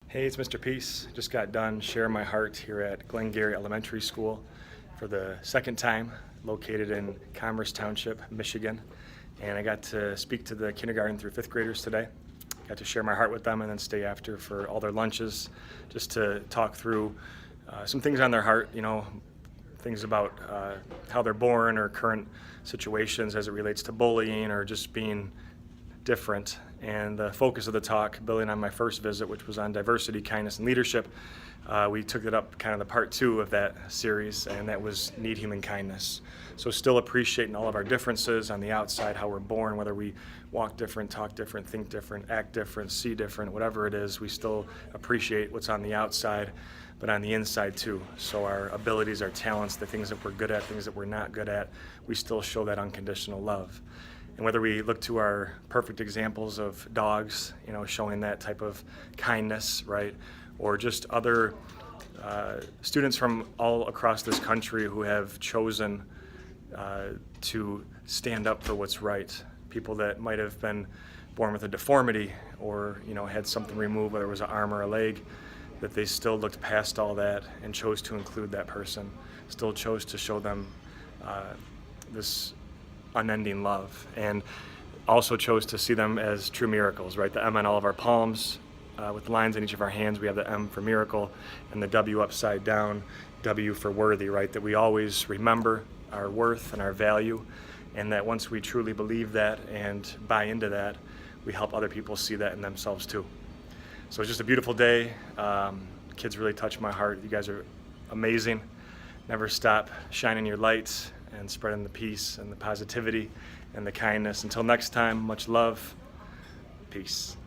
Hey, it's Mr. Peace. Just got done sharing my heart here at Glengary Elementary School for the second time, located in Commerce Township, Michigan. And I got to speak to the kindergarten through fifth graders today. Got to share my heart with them and then stay after for all their lunches, just to talk through some things on their heart, things about how they're born or current situations as it relates to bullying or just being different. And the focus of the talk, building on my first visit, which was on diversity, kindness, and leadership, we took it up kind of the part 2 of that series, and that was need human kindness. So still appreciating all of our differences on the outside, how we're born, whether we walk different, talk different, think different, act different, see different, whatever it is, we still appreciate what's on the outside, but on the inside too. So our abilities, our talents, the things that we're good at, things that we're not good at, we still show that unconditional love. And whether we look to our perfect examples of dogs, showing that type of kindness, right? Or just other students from all across this country who have chosen to stand up for what's right. People that might have been born with a deformity or, had something removed, whether it was an arm or a leg, that they still looked past all that and chose to include that person, still chose to show them this unending love, and also chose to see them as true miracles, right? The M on all of our palms, with lines in each of our hands, we have the M for miracle, and the W upside down, W for worthy, right? That we always remember our worth and our value, and that once we truly believe that and buy into that, we help other people see that in themselves too. So it's just a beautiful day. Kids really touch my heart. You guys are amazing. Never stop shining your lights and spreading the peace and the positivity and the kindness. Until next time, much love. Peace.